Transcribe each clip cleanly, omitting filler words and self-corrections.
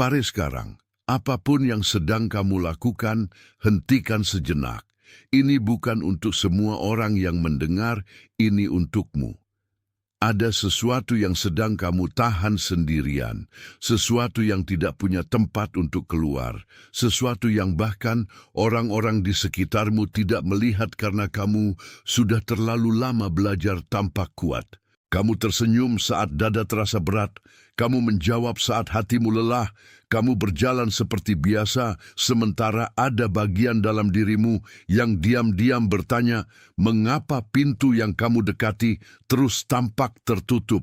Mari sekarang, apapun yang sedang kamu lakukan, hentikan sejenak. Ini bukan untuk semua orang yang mendengar, ini untukmu. Ada sesuatu yang sedang kamu tahan sendirian, sesuatu yang tidak punya tempat untuk keluar, sesuatu yang bahkan orang-orang di sekitarmu tidak melihat karena kamu sudah terlalu lama belajar tampak kuat. Kamu tersenyum saat dada terasa berat, kamu menjawab saat hatimu lelah, kamu berjalan seperti biasa, sementara ada bagian dalam dirimu yang diam-diam bertanya, mengapa pintu yang kamu dekati terus tampak tertutup?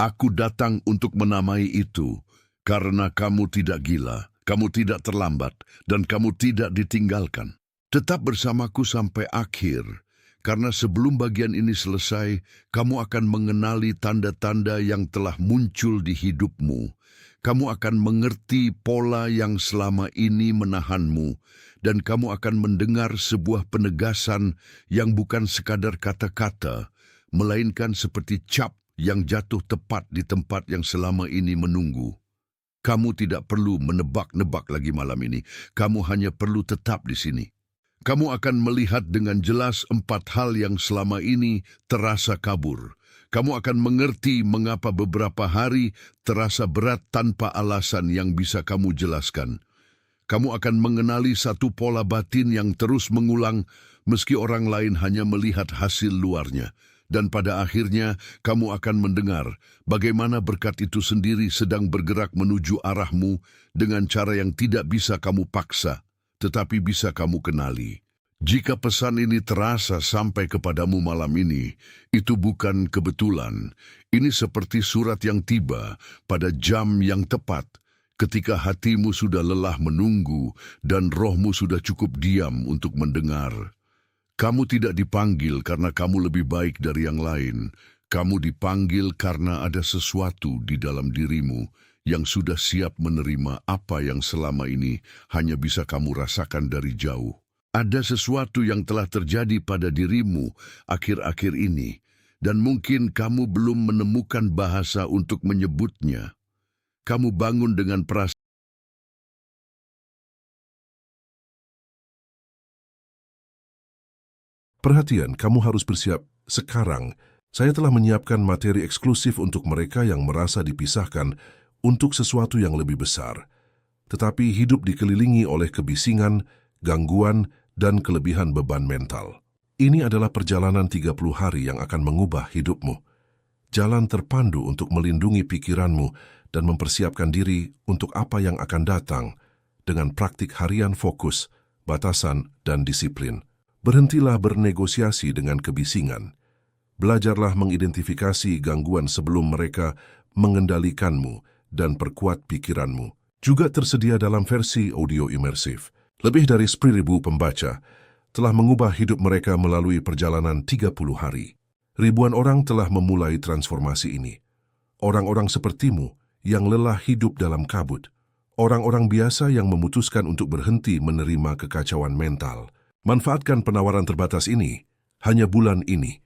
Aku datang untuk menamai itu, karena kamu tidak gila, kamu tidak terlambat, dan kamu tidak ditinggalkan. Tetap bersamaku sampai akhir. Karena sebelum bagian ini selesai, kamu akan mengenali tanda-tanda yang telah muncul di hidupmu. Kamu akan mengerti pola yang selama ini menahanmu, dan kamu akan mendengar sebuah penegasan yang bukan sekadar kata-kata, melainkan seperti cap yang jatuh tepat di tempat yang selama ini menunggu. Kamu tidak perlu menebak-nebak lagi malam ini, kamu hanya perlu tetap di sini. Kamu akan melihat dengan jelas 4 hal yang selama ini terasa kabur. Kamu akan mengerti mengapa beberapa hari terasa berat tanpa alasan yang bisa kamu jelaskan. Kamu akan mengenali satu pola batin yang terus mengulang meski orang lain hanya melihat hasil luarnya. Dan pada akhirnya kamu akan mendengar bagaimana berkat itu sendiri sedang bergerak menuju arahmu dengan cara yang tidak bisa kamu paksa, tetapi bisa kamu kenali. Jika pesan ini terasa sampai kepadamu malam ini, itu bukan kebetulan. Ini seperti surat yang tiba pada jam yang tepat, ketika hatimu sudah lelah menunggu dan rohmu sudah cukup diam untuk mendengar. Kamu tidak dipanggil karena kamu lebih baik dari yang lain. Kamu dipanggil karena ada sesuatu di dalam dirimu yang sudah siap menerima apa yang selama ini hanya bisa kamu rasakan dari jauh. Ada sesuatu yang telah terjadi pada dirimu akhir-akhir ini, dan mungkin kamu belum menemukan bahasa untuk menyebutnya. Kamu bangun dengan perasaan. Perhatian, kamu harus bersiap sekarang. Saya telah menyiapkan materi eksklusif untuk mereka yang merasa dipisahkan untuk sesuatu yang lebih besar, tetapi hidup dikelilingi oleh kebisingan, gangguan, dan kelebihan beban mental. Ini adalah perjalanan 30 hari yang akan mengubah hidupmu. Jalan terpandu untuk melindungi pikiranmu dan mempersiapkan diri untuk apa yang akan datang dengan praktik harian fokus, batasan, dan disiplin. Berhentilah bernegosiasi dengan kebisingan. Belajarlah mengidentifikasi gangguan sebelum mereka mengendalikanmu dan perkuat pikiranmu. Juga tersedia dalam versi audio imersif. Lebih dari 10.000 pembaca telah mengubah hidup mereka melalui perjalanan 30 hari. Ribuan orang telah memulai transformasi ini. Orang-orang sepertimu yang lelah hidup dalam kabut. Orang-orang biasa yang memutuskan untuk berhenti menerima kekacauan mental. Manfaatkan penawaran terbatas ini, hanya bulan ini.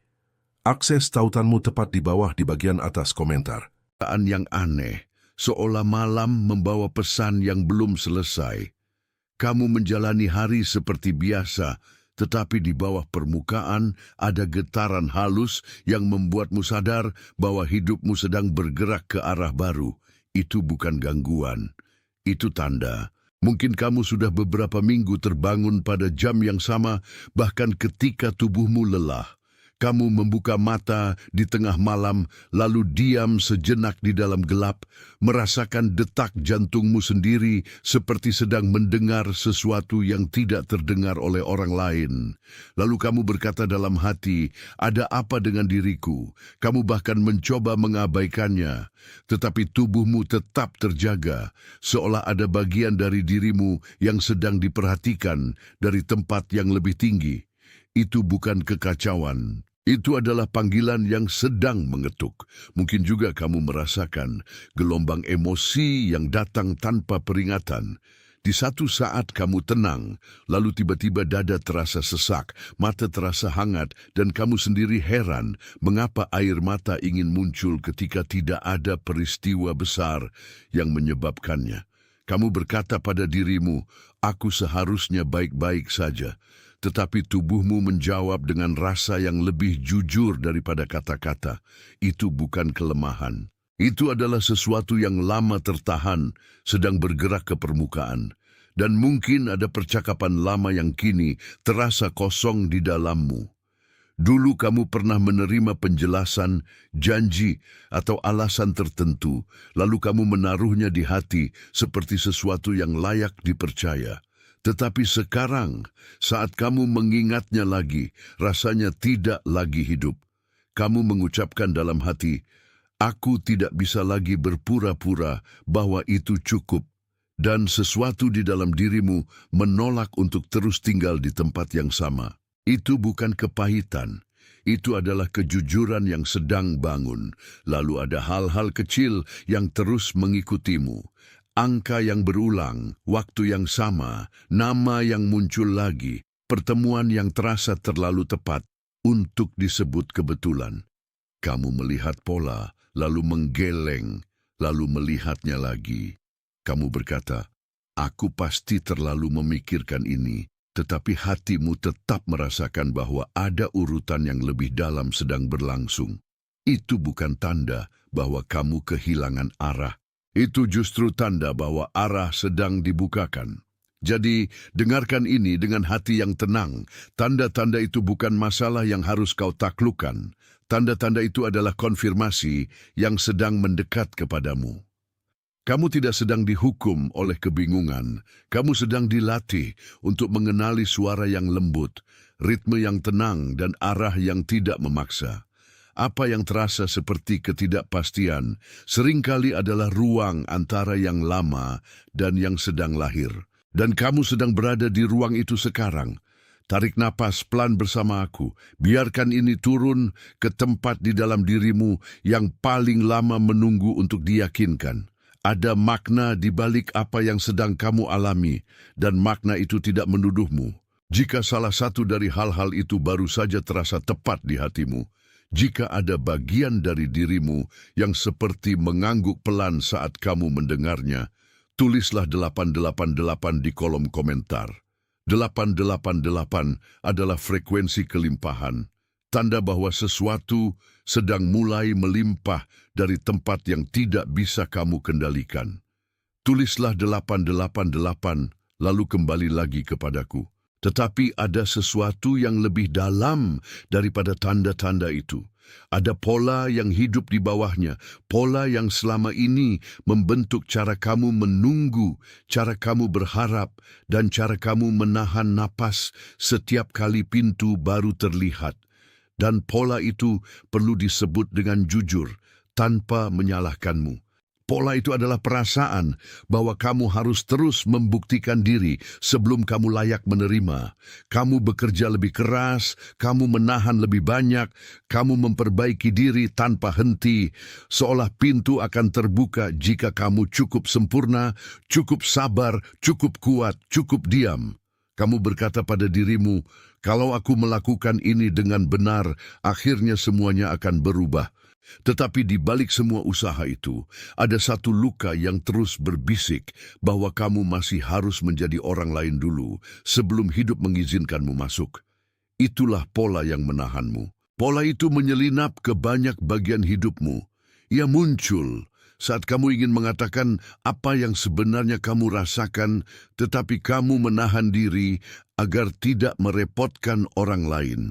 Akses tautanmu tepat di bawah di bagian atas komentar. Yang aneh, seolah malam membawa pesan yang belum selesai. Kamu menjalani hari seperti biasa, tetapi di bawah permukaan ada getaran halus yang membuatmu sadar bahwa hidupmu sedang bergerak ke arah baru. Itu bukan gangguan, itu tanda. Mungkin kamu sudah beberapa minggu terbangun pada jam yang sama, bahkan ketika tubuhmu lelah. Kamu membuka mata di tengah malam, lalu diam sejenak di dalam gelap, merasakan detak jantungmu sendiri seperti sedang mendengar sesuatu yang tidak terdengar oleh orang lain. Lalu kamu berkata dalam hati, ada apa dengan diriku? Kamu bahkan mencoba mengabaikannya, tetapi tubuhmu tetap terjaga, seolah ada bagian dari dirimu yang sedang diperhatikan dari tempat yang lebih tinggi. Itu bukan kekacauan. Itu adalah panggilan yang sedang mengetuk. Mungkin juga kamu merasakan gelombang emosi yang datang tanpa peringatan. Di satu saat kamu tenang, lalu tiba-tiba dada terasa sesak, mata terasa hangat, dan kamu sendiri heran mengapa air mata ingin muncul ketika tidak ada peristiwa besar yang menyebabkannya. Kamu berkata pada dirimu, "Aku seharusnya baik-baik saja." Tetapi tubuhmu menjawab dengan rasa yang lebih jujur daripada kata-kata. Itu bukan kelemahan. Itu adalah sesuatu yang lama tertahan, sedang bergerak ke permukaan. Dan mungkin ada percakapan lama yang kini terasa kosong di dalammu. Dulu kamu pernah menerima penjelasan, janji, atau alasan tertentu, lalu kamu menaruhnya di hati seperti sesuatu yang layak dipercaya. Tetapi sekarang, saat kamu mengingatnya lagi, rasanya tidak lagi hidup. Kamu mengucapkan dalam hati, "Aku tidak bisa lagi berpura-pura bahwa itu cukup." Dan sesuatu di dalam dirimu menolak untuk terus tinggal di tempat yang sama. Itu bukan kepahitan. Itu adalah kejujuran yang sedang bangun. Lalu ada hal-hal kecil yang terus mengikutimu. Angka yang berulang, waktu yang sama, nama yang muncul lagi, pertemuan yang terasa terlalu tepat untuk disebut kebetulan. Kamu melihat pola, lalu menggeleng, lalu melihatnya lagi. Kamu berkata, "Aku pasti terlalu memikirkan ini," tetapi hatimu tetap merasakan bahwa ada urutan yang lebih dalam sedang berlangsung. Itu bukan tanda bahwa kamu kehilangan arah. Itu justru tanda bahwa arah sedang dibukakan. Jadi, dengarkan ini dengan hati yang tenang. Tanda-tanda itu bukan masalah yang harus kau taklukkan. Tanda-tanda itu adalah konfirmasi yang sedang mendekat kepadamu. Kamu tidak sedang dihukum oleh kebingungan. Kamu sedang dilatih untuk mengenali suara yang lembut, ritme yang tenang, dan arah yang tidak memaksa. Apa yang terasa seperti ketidakpastian seringkali adalah ruang antara yang lama dan yang sedang lahir. Dan kamu sedang berada di ruang itu sekarang. Tarik napas pelan bersama aku. Biarkan ini turun ke tempat di dalam dirimu yang paling lama menunggu untuk diyakinkan. Ada makna di balik apa yang sedang kamu alami, dan makna itu tidak menuduhmu. Jika salah satu dari hal-hal itu baru saja terasa tepat di hatimu, jika ada bagian dari dirimu yang seperti mengangguk pelan saat kamu mendengarnya, tulislah 888 di kolom komentar. 888 adalah frekuensi kelimpahan, tanda bahwa sesuatu sedang mulai melimpah dari tempat yang tidak bisa kamu kendalikan. Tulislah 888, lalu kembali lagi kepadaku. Tetapi ada sesuatu yang lebih dalam daripada tanda-tanda itu. Ada pola yang hidup di bawahnya, pola yang selama ini membentuk cara kamu menunggu, cara kamu berharap, dan cara kamu menahan napas setiap kali pintu baru terlihat. Dan pola itu perlu disebut dengan jujur, tanpa menyalahkanmu. Pola itu adalah perasaan bahwa kamu harus terus membuktikan diri sebelum kamu layak menerima. Kamu bekerja lebih keras, kamu menahan lebih banyak, kamu memperbaiki diri tanpa henti, seolah pintu akan terbuka jika kamu cukup sempurna, cukup sabar, cukup kuat, cukup diam. Kamu berkata pada dirimu, "Kalau aku melakukan ini dengan benar, akhirnya semuanya akan berubah." Tetapi di balik semua usaha itu, ada satu luka yang terus berbisik bahwa kamu masih harus menjadi orang lain dulu sebelum hidup mengizinkanmu masuk. Itulah pola yang menahanmu. Pola itu menyelinap ke banyak bagian hidupmu. Ia muncul saat kamu ingin mengatakan apa yang sebenarnya kamu rasakan, tetapi kamu menahan diri agar tidak merepotkan orang lain.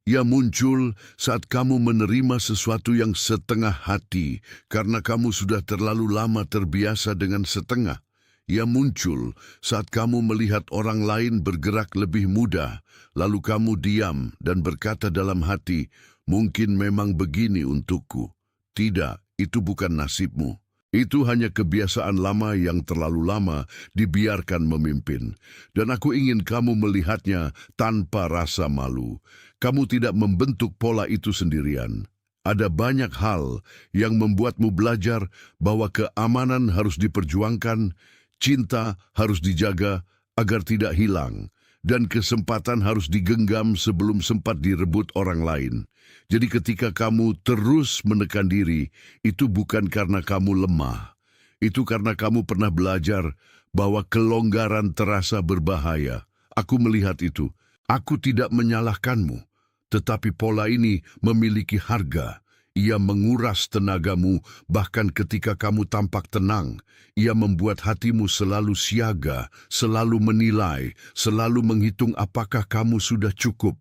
Ia muncul saat kamu menerima sesuatu yang setengah hati karena kamu sudah terlalu lama terbiasa dengan setengah. Ia muncul saat kamu melihat orang lain bergerak lebih mudah, lalu kamu diam dan berkata dalam hati, "Mungkin memang begini untukku." Tidak, itu bukan nasibmu. Itu hanya kebiasaan lama yang terlalu lama dibiarkan memimpin. Dan aku ingin kamu melihatnya tanpa rasa malu. Kamu tidak membentuk pola itu sendirian. Ada banyak hal yang membuatmu belajar bahwa keamanan harus diperjuangkan, cinta harus dijaga agar tidak hilang, dan kesempatan harus digenggam sebelum sempat direbut orang lain. Jadi ketika kamu terus menekan diri, itu bukan karena kamu lemah. Itu karena kamu pernah belajar bahwa kelonggaran terasa berbahaya. Aku melihat itu. Aku tidak menyalahkanmu, tetapi pola ini memiliki harga. Ia menguras tenagamu bahkan ketika kamu tampak tenang. Ia membuat hatimu selalu siaga, selalu menilai, selalu menghitung apakah kamu sudah cukup.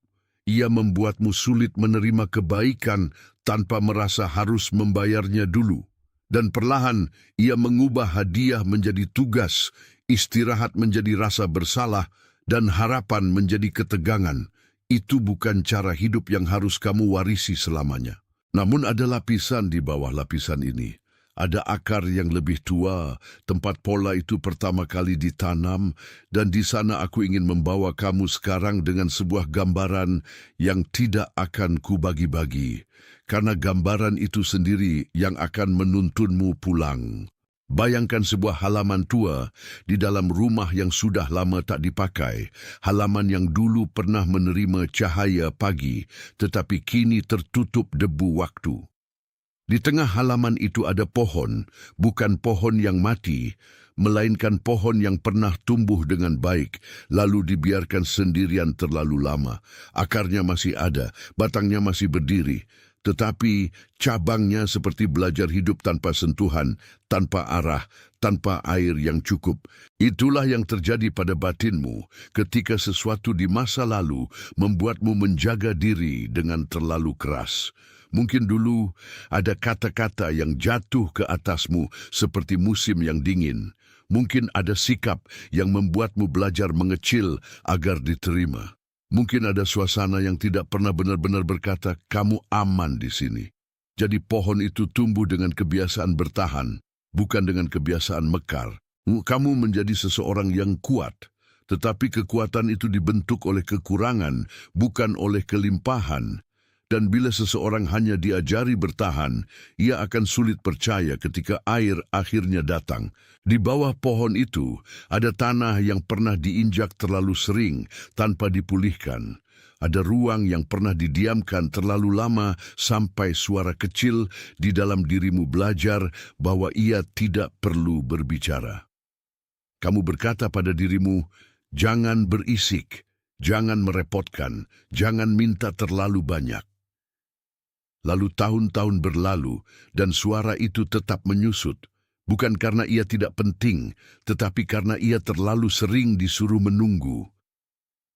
Ia membuatmu sulit menerima kebaikan tanpa merasa harus membayarnya dulu. Dan perlahan ia mengubah hadiah menjadi tugas, istirahat menjadi rasa bersalah, dan harapan menjadi ketegangan. Itu bukan cara hidup yang harus kamu warisi selamanya. Namun ada lapisan di bawah lapisan ini. Ada akar yang lebih tua, tempat pola itu pertama kali ditanam, dan di sana aku ingin membawa kamu sekarang dengan sebuah gambaran yang tidak akan kubagi-bagi, karena gambaran itu sendiri yang akan menuntunmu pulang. Bayangkan sebuah halaman tua di dalam rumah yang sudah lama tak dipakai, halaman yang dulu pernah menerima cahaya pagi, tetapi kini tertutup debu waktu. Di tengah halaman itu ada pohon, bukan pohon yang mati, melainkan pohon yang pernah tumbuh dengan baik, lalu dibiarkan sendirian terlalu lama. Akarnya masih ada, batangnya masih berdiri, tetapi cabangnya seperti belajar hidup tanpa sentuhan, tanpa arah, tanpa air yang cukup. Itulah yang terjadi pada batinmu ketika sesuatu di masa lalu membuatmu menjaga diri dengan terlalu keras. Mungkin dulu ada kata-kata yang jatuh ke atasmu seperti musim yang dingin. Mungkin ada sikap yang membuatmu belajar mengecil agar diterima. Mungkin ada suasana yang tidak pernah benar-benar berkata, kamu aman di sini. Jadi pohon itu tumbuh dengan kebiasaan bertahan, bukan dengan kebiasaan mekar. Kamu menjadi seseorang yang kuat, tetapi kekuatan itu dibentuk oleh kekurangan, bukan oleh kelimpahan. Dan bila seseorang hanya diajari bertahan, ia akan sulit percaya ketika air akhirnya datang. Di bawah pohon itu, ada tanah yang pernah diinjak terlalu sering tanpa dipulihkan. Ada ruang yang pernah didiamkan terlalu lama sampai suara kecil di dalam dirimu belajar bahwa ia tidak perlu berbicara. Kamu berkata pada dirimu, jangan berisik, jangan merepotkan, jangan minta terlalu banyak. Lalu tahun-tahun berlalu dan suara itu tetap menyusut, bukan karena ia tidak penting, tetapi karena ia terlalu sering disuruh menunggu.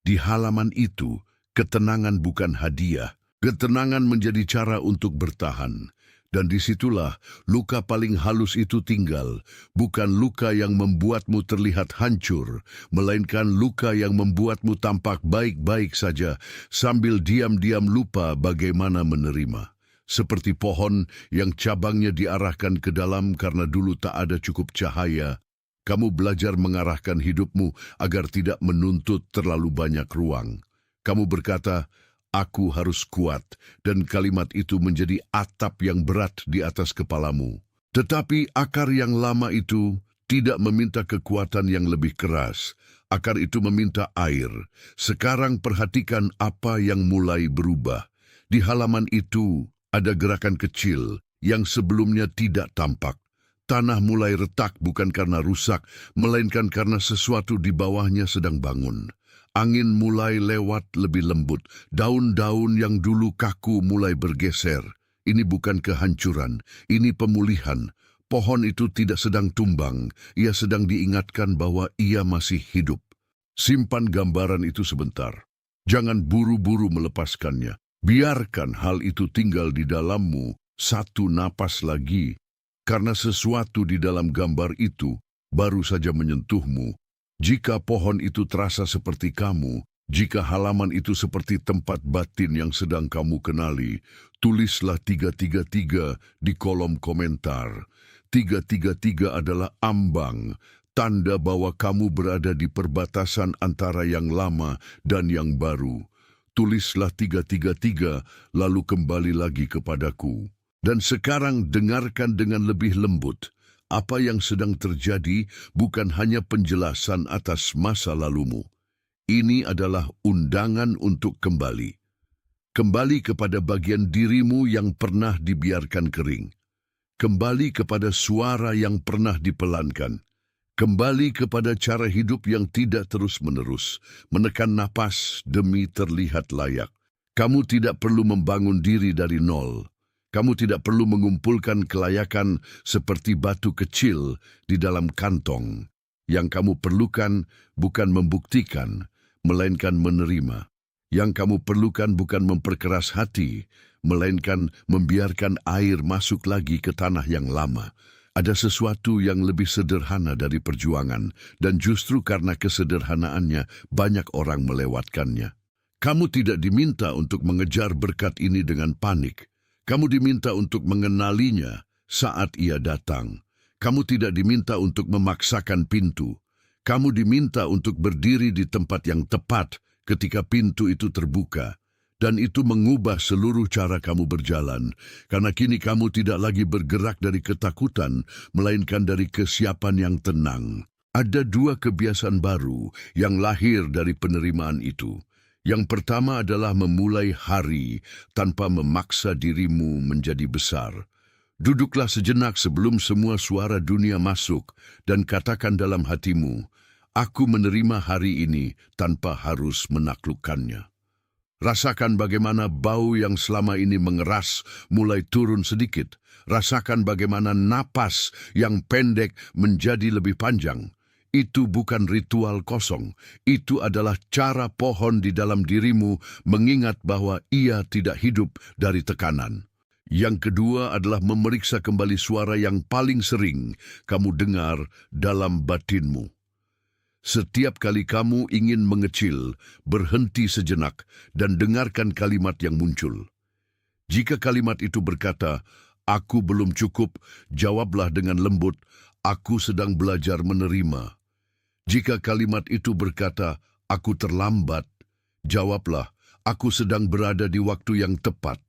Di halaman itu, ketenangan bukan hadiah, ketenangan menjadi cara untuk bertahan. Dan disitulah luka paling halus itu tinggal, bukan luka yang membuatmu terlihat hancur, melainkan luka yang membuatmu tampak baik-baik saja, sambil diam-diam lupa bagaimana menerima. Seperti pohon yang cabangnya diarahkan ke dalam karena dulu tak ada cukup cahaya, kamu belajar mengarahkan hidupmu agar tidak menuntut terlalu banyak ruang. Kamu berkata, aku harus kuat, dan kalimat itu menjadi atap yang berat di atas kepalamu. Tetapi akar yang lama itu tidak meminta kekuatan yang lebih keras. Akar itu meminta air. Sekarang perhatikan apa yang mulai berubah. Di halaman itu ada gerakan kecil yang sebelumnya tidak tampak. Tanah mulai retak bukan karena rusak, melainkan karena sesuatu di bawahnya sedang bangun. Angin mulai lewat lebih lembut. Daun-daun yang dulu kaku mulai bergeser. Ini bukan kehancuran, ini pemulihan. Pohon itu tidak sedang tumbang, ia sedang diingatkan bahwa ia masih hidup. Simpan gambaran itu sebentar. Jangan buru-buru melepaskannya. Biarkan hal itu tinggal di dalammu satu napas lagi, karena sesuatu di dalam gambar itu baru saja menyentuhmu. Jika pohon itu terasa seperti kamu, jika halaman itu seperti tempat batin yang sedang kamu kenali, tulislah 333 di kolom komentar. 333 adalah ambang, tanda bahwa kamu berada di perbatasan antara yang lama dan yang baru. Tulislah 333, lalu kembali lagi kepadaku. Dan sekarang dengarkan dengan lebih lembut. Apa yang sedang terjadi bukan hanya penjelasan atas masa lalumu. Ini adalah undangan untuk kembali. Kembali kepada bagian dirimu yang pernah dibiarkan kering. kembali kepada suara yang pernah dipelankan, kembali kepada cara hidup yang tidak terus-menerus, menekan napas demi terlihat layak. Kamu tidak perlu membangun diri dari nol. Kamu tidak perlu mengumpulkan kelayakan seperti batu kecil di dalam kantong. Yang kamu perlukan bukan membuktikan, melainkan menerima. Yang kamu perlukan bukan memperkeras hati, melainkan membiarkan air masuk lagi ke tanah yang lama. Ada sesuatu yang lebih sederhana dari perjuangan, dan justru karena kesederhanaannya banyak orang melewatkannya. Kamu tidak diminta untuk mengejar berkat ini dengan panik. Kamu diminta untuk mengenalinya saat ia datang. Kamu tidak diminta untuk memaksakan pintu. Kamu diminta untuk berdiri di tempat yang tepat ketika pintu itu terbuka. Dan itu mengubah seluruh cara kamu berjalan, karena kini kamu tidak lagi bergerak dari ketakutan, melainkan dari kesiapan yang tenang. Ada dua kebiasaan baru yang lahir dari penerimaan itu. Yang pertama adalah memulai hari tanpa memaksa dirimu menjadi besar. Duduklah sejenak sebelum semua suara dunia masuk dan katakan dalam hatimu, "Aku menerima hari ini tanpa harus menaklukkannya." Rasakan bagaimana bau yang selama ini mengeras mulai turun sedikit. Rasakan bagaimana napas yang pendek menjadi lebih panjang. Itu bukan ritual kosong. Itu adalah cara pohon di dalam dirimu mengingat bahwa ia tidak hidup dari tekanan. Yang kedua adalah memeriksa kembali suara yang paling sering kamu dengar dalam batinmu. Setiap kali kamu ingin mengecil, berhenti sejenak dan dengarkan kalimat yang muncul. Jika kalimat itu berkata, "Aku belum cukup," jawablah dengan lembut, "Aku sedang belajar menerima." Jika kalimat itu berkata, "Aku terlambat," jawablah, "Aku sedang berada di waktu yang tepat."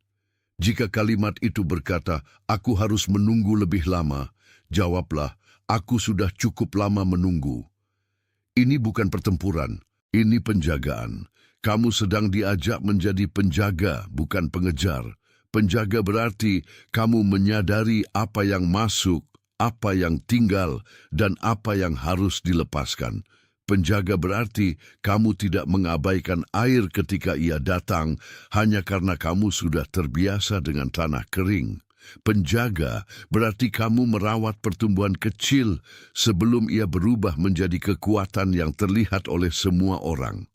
Jika kalimat itu berkata, "Aku harus menunggu lebih lama," jawablah, "Aku sudah cukup lama menunggu." Ini bukan pertempuran, ini penjagaan. Kamu sedang diajak menjadi penjaga, bukan pengejar. Penjaga berarti kamu menyadari apa yang masuk, apa yang tinggal, dan apa yang harus dilepaskan. Penjaga berarti kamu tidak mengabaikan air ketika ia datang hanya karena kamu sudah terbiasa dengan tanah kering. Penjaga berarti kamu merawat pertumbuhan kecil sebelum ia berubah menjadi kekuatan yang terlihat oleh semua orang.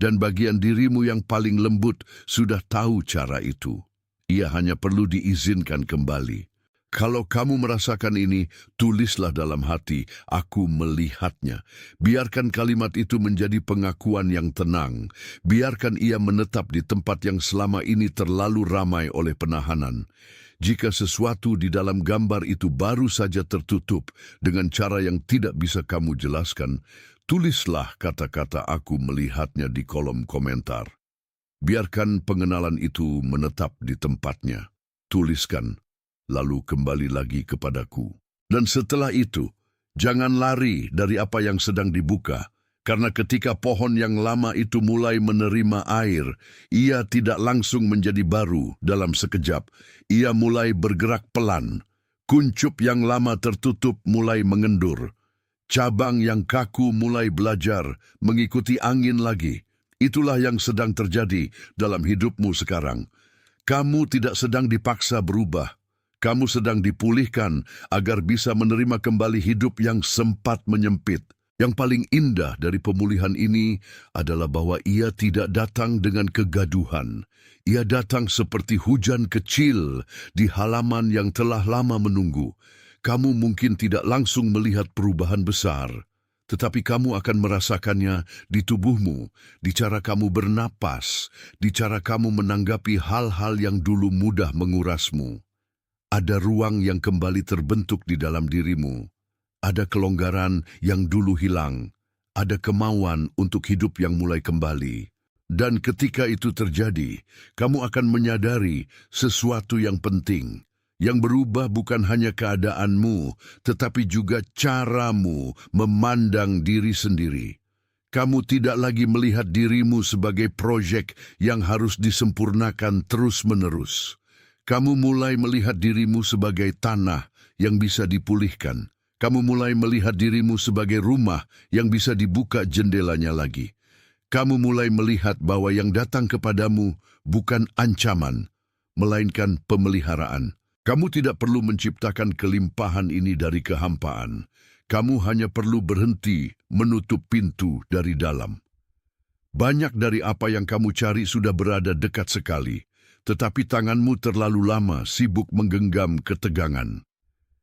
Dan bagian dirimu yang paling lembut sudah tahu cara itu. Ia hanya perlu diizinkan kembali. Kalau kamu merasakan ini, tulislah dalam hati, "Aku melihatnya." Biarkan kalimat itu menjadi pengakuan yang tenang. Biarkan ia menetap di tempat yang selama ini terlalu ramai oleh penahanan. Jika sesuatu di dalam gambar itu baru saja tertutup dengan cara yang tidak bisa kamu jelaskan, tulislah kata-kata "aku melihatnya" di kolom komentar. Biarkan pengenalan itu menetap di tempatnya. Tuliskan, lalu kembali lagi kepadaku. Dan setelah itu, jangan lari dari apa yang sedang dibuka. Karena ketika pohon yang lama itu mulai menerima air, ia tidak langsung menjadi baru dalam sekejap. Ia mulai bergerak pelan. Kuncup yang lama tertutup mulai mengendur. Cabang yang kaku mulai belajar mengikuti angin lagi. Itulah yang sedang terjadi dalam hidupmu sekarang. Kamu tidak sedang dipaksa berubah. Kamu sedang dipulihkan agar bisa menerima kembali hidup yang sempat menyempit. Yang paling indah dari pemulihan ini adalah bahwa ia tidak datang dengan kegaduhan. Ia datang seperti hujan kecil di halaman yang telah lama menunggu. Kamu mungkin tidak langsung melihat perubahan besar, tetapi kamu akan merasakannya di tubuhmu, di cara kamu bernapas, di cara kamu menanggapi hal-hal yang dulu mudah mengurasmu. Ada ruang yang kembali terbentuk di dalam dirimu. Ada kelonggaran yang dulu hilang, ada kemauan untuk hidup yang mulai kembali. Dan ketika itu terjadi, kamu akan menyadari sesuatu yang penting. Yang berubah bukan hanya keadaanmu, tetapi juga caramu memandang diri sendiri. Kamu tidak lagi melihat dirimu sebagai proyek yang harus disempurnakan terus-menerus. Kamu mulai melihat dirimu sebagai tanah yang bisa dipulihkan. Kamu mulai melihat dirimu sebagai rumah yang bisa dibuka jendelanya lagi. Kamu mulai melihat bahwa yang datang kepadamu bukan ancaman, melainkan pemeliharaan. Kamu tidak perlu menciptakan kelimpahan ini dari kehampaan. Kamu hanya perlu berhenti menutup pintu dari dalam. Banyak dari apa yang kamu cari sudah berada dekat sekali, tetapi tanganmu terlalu lama sibuk menggenggam ketegangan.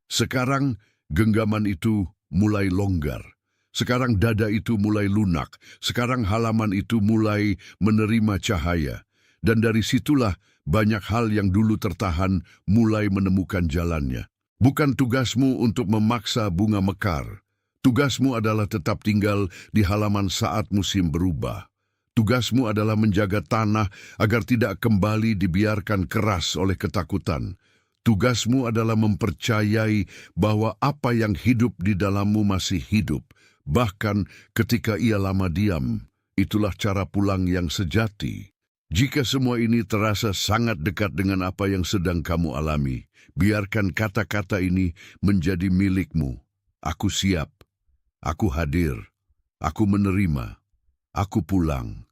Sekarang, genggaman itu mulai longgar. Sekarang dada itu mulai lunak. Sekarang halaman itu mulai menerima cahaya. Dan dari situlah banyak hal yang dulu tertahan mulai menemukan jalannya. Bukan tugasmu untuk memaksa bunga mekar. Tugasmu adalah tetap tinggal di halaman saat musim berubah. Tugasmu adalah menjaga tanah agar tidak kembali dibiarkan keras oleh ketakutan. Tugasmu adalah mempercayai bahwa apa yang hidup di dalammu masih hidup, bahkan ketika ia lama diam. Itulah cara pulang yang sejati. Jika semua ini terasa sangat dekat dengan apa yang sedang kamu alami, biarkan kata-kata ini menjadi milikmu. Aku siap, aku hadir, aku menerima, aku pulang.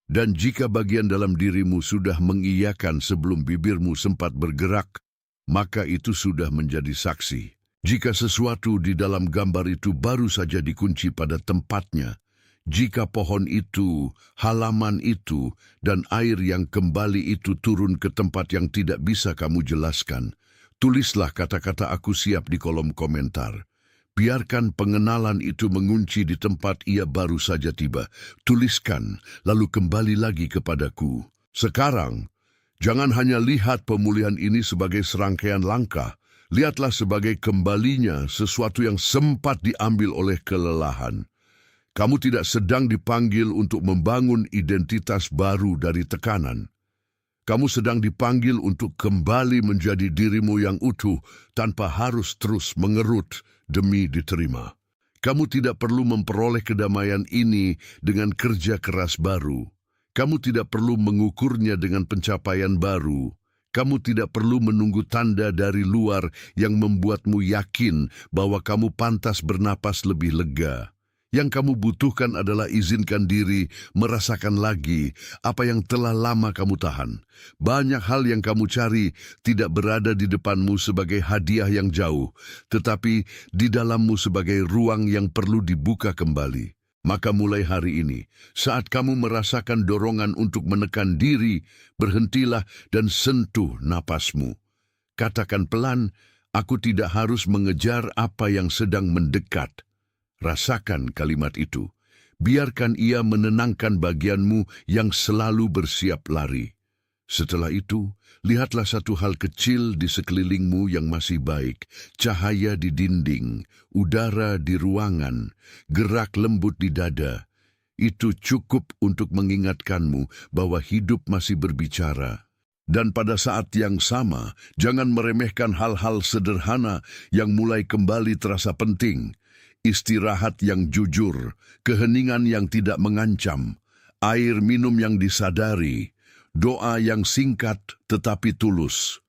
Dan jika bagian dalam dirimu sudah mengiyakan sebelum bibirmu sempat bergerak, maka itu sudah menjadi saksi. Jika sesuatu di dalam gambar itu baru saja dikunci pada tempatnya, jika pohon itu, halaman itu, dan air yang kembali itu turun ke tempat yang tidak bisa kamu jelaskan, tulislah kata-kata aku siap di kolom komentar. Biarkan pengenalan itu mengunci di tempat ia baru saja tiba. Tuliskan, lalu kembali lagi kepadaku. Sekarang, jangan hanya lihat pemulihan ini sebagai serangkaian langkah. Lihatlah sebagai kembalinya sesuatu yang sempat diambil oleh kelelahan. Kamu tidak sedang dipanggil untuk membangun identitas baru dari tekanan. Kamu sedang dipanggil untuk kembali menjadi dirimu yang utuh tanpa harus terus mengerut demi diterima. Kamu tidak perlu memperoleh kedamaian ini dengan kerja keras baru. Kamu tidak perlu mengukurnya dengan pencapaian baru. Kamu tidak perlu menunggu tanda dari luar yang membuatmu yakin bahwa kamu pantas bernapas lebih lega. Yang kamu butuhkan adalah izinkan diri merasakan lagi apa yang telah lama kamu tahan. Banyak hal yang kamu cari tidak berada di depanmu sebagai hadiah yang jauh, tetapi di dalammu sebagai ruang yang perlu dibuka kembali. Maka mulai hari ini, saat kamu merasakan dorongan untuk menekan diri, berhentilah dan sentuh napasmu. Katakan pelan, aku tidak harus mengejar apa yang sedang mendekat. Rasakan kalimat itu. Biarkan ia menenangkan bagianmu yang selalu bersiap lari. Setelah itu, lihatlah satu hal kecil di sekelilingmu yang masih baik. Cahaya di dinding, udara di ruangan, gerak lembut di dada. Itu cukup untuk mengingatkanmu bahwa hidup masih berbicara. Dan pada saat yang sama, jangan meremehkan hal-hal sederhana yang mulai kembali terasa penting. Istirahat yang jujur, keheningan yang tidak mengancam, air minum yang disadari, doa yang singkat tetapi tulus.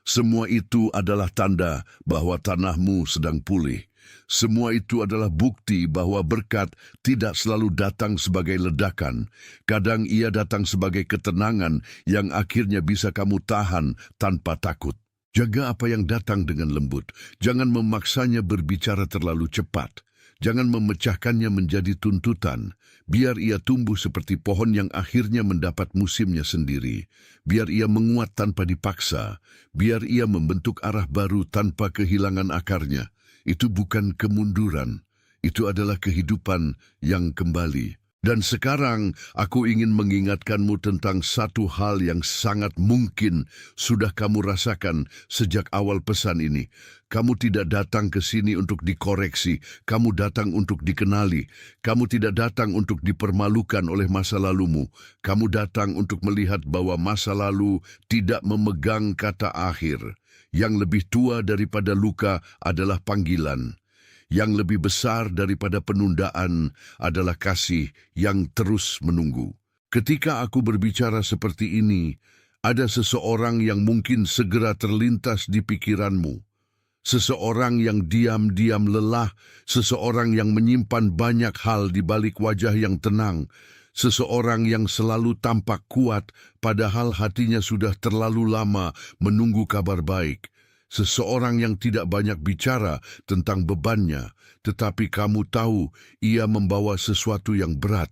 Semua itu adalah tanda bahwa tanahmu sedang pulih. Semua itu adalah bukti bahwa berkat tidak selalu datang sebagai ledakan. Kadang ia datang sebagai ketenangan yang akhirnya bisa kamu tahan tanpa takut. Jaga apa yang datang dengan lembut. Jangan memaksanya berbicara terlalu cepat. Jangan memecahkannya menjadi tuntutan. Biar ia tumbuh seperti pohon yang akhirnya mendapat musimnya sendiri. Biar ia menguat tanpa dipaksa. Biar ia membentuk arah baru tanpa kehilangan akarnya. Itu bukan kemunduran. Itu adalah kehidupan yang kembali. Dan sekarang aku ingin mengingatkanmu tentang satu hal yang sangat mungkin sudah kamu rasakan sejak awal pesan ini. Kamu tidak datang ke sini untuk dikoreksi, kamu datang untuk dikenali. Kamu tidak datang untuk dipermalukan oleh masa lalumu. Kamu datang untuk melihat bahwa masa lalu tidak memegang kata akhir. Yang lebih tua daripada luka adalah panggilan. Yang lebih besar daripada penundaan adalah kasih yang terus menunggu. Ketika aku berbicara seperti ini, ada seseorang yang mungkin segera terlintas di pikiranmu. seseorang yang diam-diam lelah, seseorang yang menyimpan banyak hal di balik wajah yang tenang, seseorang yang selalu tampak kuat padahal hatinya sudah terlalu lama menunggu kabar baik, seseorang yang tidak banyak bicara tentang bebannya, tetapi kamu tahu ia membawa sesuatu yang berat.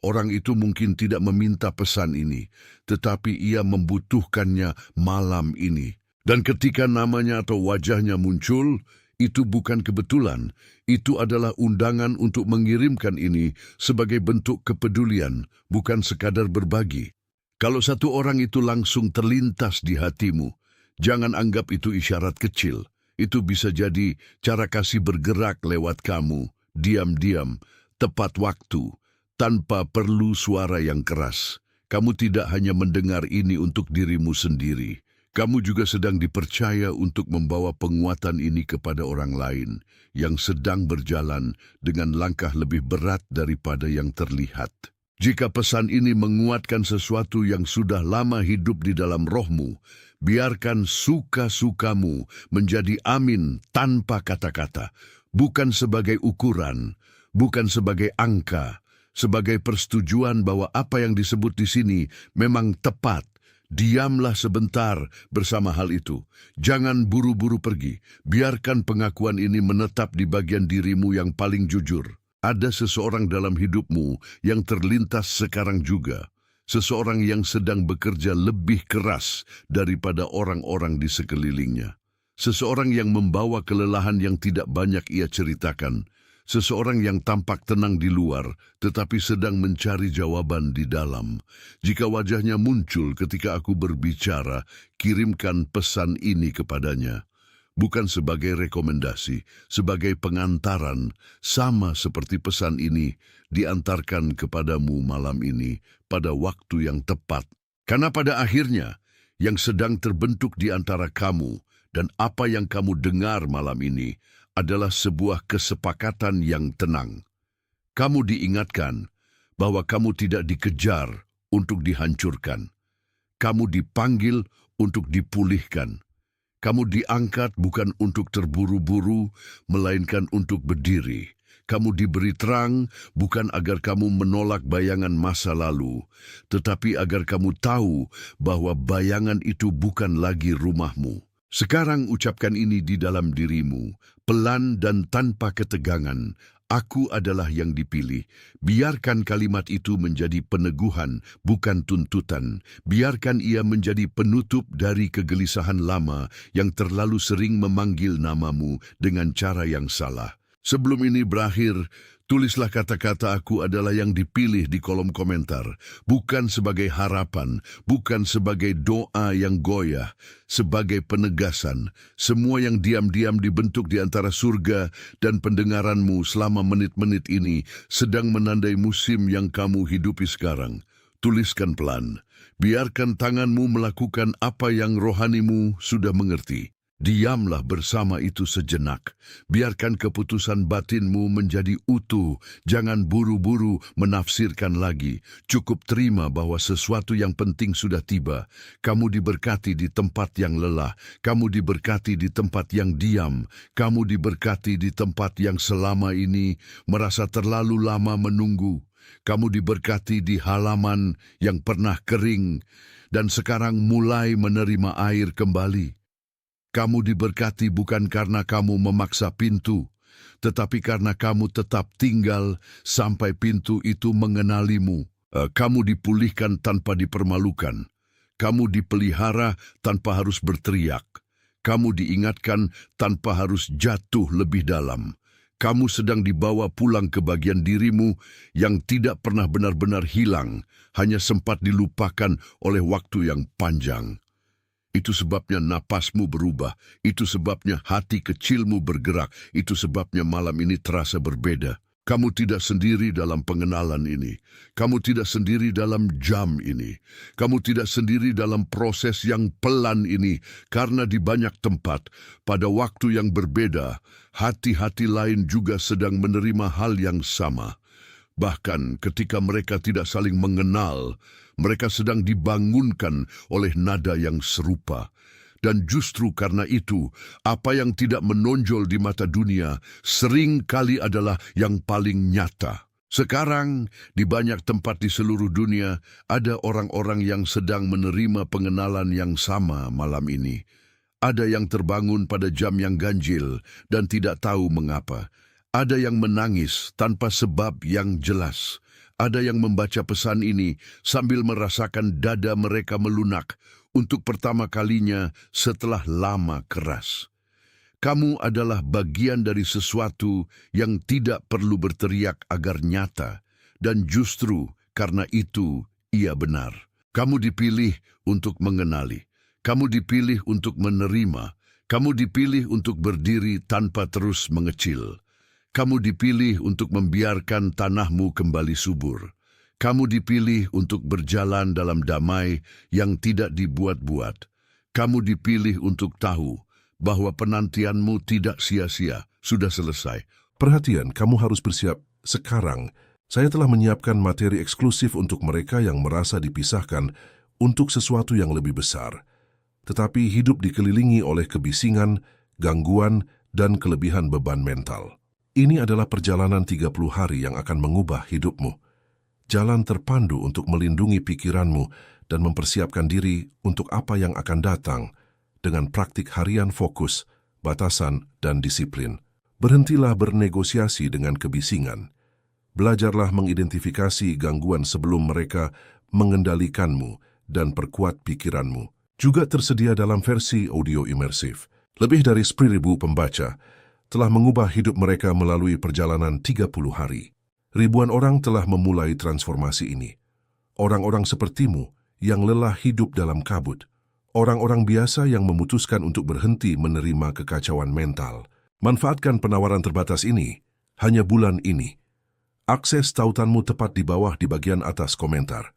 Orang itu mungkin tidak meminta pesan ini, tetapi ia membutuhkannya malam ini. Dan ketika namanya atau wajahnya muncul, itu bukan kebetulan. Itu adalah undangan untuk mengirimkan ini sebagai bentuk kepedulian, bukan sekadar berbagi. Kalau satu orang itu langsung terlintas di hatimu, jangan anggap itu isyarat kecil. Itu bisa jadi cara kasih bergerak lewat kamu, diam-diam, tepat waktu, tanpa perlu suara yang keras. Kamu tidak hanya mendengar ini untuk dirimu sendiri. Kamu juga sedang dipercaya untuk membawa penguatan ini kepada orang lain yang sedang berjalan dengan langkah lebih berat daripada yang terlihat. Jika pesan ini menguatkan sesuatu yang sudah lama hidup di dalam rohmu, biarkan suka-sukamu menjadi amin tanpa kata-kata, bukan sebagai ukuran, bukan sebagai angka, sebagai persetujuan bahwa apa yang disebut di sini memang tepat. Diamlah sebentar bersama hal itu. Jangan buru-buru pergi. Biarkan pengakuan ini menetap di bagian dirimu yang paling jujur. Ada seseorang dalam hidupmu yang terlintas sekarang juga. Seseorang yang sedang bekerja lebih keras daripada orang-orang di sekelilingnya. Seseorang yang membawa kelelahan yang tidak banyak ia ceritakan. Seseorang yang tampak tenang di luar, tetapi sedang mencari jawaban di dalam. Jika wajahnya muncul ketika aku berbicara, kirimkan pesan ini kepadanya. Bukan sebagai rekomendasi, sebagai pengantaran, sama seperti pesan ini diantarkan kepadamu malam ini pada waktu yang tepat. Karena pada akhirnya, yang sedang terbentuk di antara kamu dan apa yang kamu dengar malam ini adalah sebuah kesepakatan yang tenang. Kamu diingatkan bahwa kamu tidak dikejar untuk dihancurkan. Kamu dipanggil untuk dipulihkan. Kamu diangkat bukan untuk terburu-buru, melainkan untuk berdiri. Kamu diberi terang bukan agar kamu menolak bayangan masa lalu, tetapi agar kamu tahu bahwa bayangan itu bukan lagi rumahmu. Sekarang ucapkan ini di dalam dirimu, pelan dan tanpa ketegangan. Aku adalah yang dipilih. Biarkan kalimat itu menjadi peneguhan, bukan tuntutan. Biarkan ia menjadi penutup dari kegelisahan lama yang terlalu sering memanggil namamu dengan cara yang salah. Sebelum ini berakhir, tulislah kata-kata aku adalah yang dipilih di kolom komentar. Bukan sebagai harapan, bukan sebagai doa yang goyah, sebagai penegasan. Semua yang diam-diam dibentuk di antara surga dan pendengaranmu selama menit-menit ini sedang menandai musim yang kamu hidupi sekarang. Tuliskan pelan. Biarkan tanganmu melakukan apa yang rohanimu sudah mengerti. Diamlah bersama itu sejenak. Biarkan keputusan batinmu menjadi utuh. Jangan buru-buru menafsirkan lagi. Cukup terima bahwa sesuatu yang penting sudah tiba. Kamu diberkati di tempat yang lelah. Kamu diberkati di tempat yang diam. Kamu diberkati di tempat yang selama ini merasa terlalu lama menunggu. Kamu diberkati di halaman yang pernah kering dan sekarang mulai menerima air kembali. Kamu diberkati bukan karena kamu memaksa pintu, tetapi karena kamu tetap tinggal sampai pintu itu mengenalimu. Kamu dipulihkan tanpa dipermalukan. Kamu dipelihara tanpa harus berteriak. Kamu diingatkan tanpa harus jatuh lebih dalam. Kamu sedang dibawa pulang ke bagian dirimu yang tidak pernah benar-benar hilang, hanya sempat dilupakan oleh waktu yang panjang. Itu sebabnya napasmu berubah, itu sebabnya hati kecilmu bergerak, itu sebabnya malam ini terasa berbeda. Kamu tidak sendiri dalam pengenalan ini. Kamu tidak sendiri dalam jam ini. Kamu tidak sendiri dalam proses yang pelan ini, karena di banyak tempat, pada waktu yang berbeda, hati-hati lain juga sedang menerima hal yang sama. Bahkan ketika mereka tidak saling mengenal, mereka sedang dibangunkan oleh nada yang serupa. Dan justru karena itu, apa yang tidak menonjol di mata dunia sering kali adalah yang paling nyata. Sekarang, di banyak tempat di seluruh dunia, ada orang-orang yang sedang menerima pengenalan yang sama malam ini. Ada yang terbangun pada jam yang ganjil dan tidak tahu mengapa. Ada yang menangis tanpa sebab yang jelas. Ada yang membaca pesan ini sambil merasakan dada mereka melunak untuk pertama kalinya setelah lama keras. Kamu adalah bagian dari sesuatu yang tidak perlu berteriak agar nyata, dan justru karena itu ia benar. Kamu dipilih untuk mengenali, kamu dipilih untuk menerima, kamu dipilih untuk berdiri tanpa terus mengecil. Kamu dipilih untuk membiarkan tanahmu kembali subur. Kamu dipilih untuk berjalan dalam damai yang tidak dibuat-buat. Kamu dipilih untuk tahu bahwa penantianmu tidak sia-sia, sudah selesai. Perhatian, kamu harus bersiap sekarang. Saya telah menyiapkan materi eksklusif untuk mereka yang merasa dipisahkan untuk sesuatu yang lebih besar. Tetapi hidup dikelilingi oleh kebisingan, gangguan, dan kelebihan beban mental. Ini adalah perjalanan 30 hari yang akan mengubah hidupmu. Jalan terpandu untuk melindungi pikiranmu dan mempersiapkan diri untuk apa yang akan datang dengan praktik harian fokus, batasan, dan disiplin. Berhentilah bernegosiasi dengan kebisingan. Belajarlah mengidentifikasi gangguan sebelum mereka mengendalikanmu dan perkuat pikiranmu. Juga tersedia dalam versi audio imersif. Lebih dari 10.000 pembaca telah mengubah hidup mereka melalui perjalanan 30 hari. Ribuan orang telah memulai transformasi ini. Orang-orang sepertimu yang lelah hidup dalam kabut. Orang-orang biasa yang memutuskan untuk berhenti menerima kekacauan mental. Manfaatkan penawaran terbatas ini, hanya bulan ini. Akses tautanmu tepat di bawah di bagian atas komentar.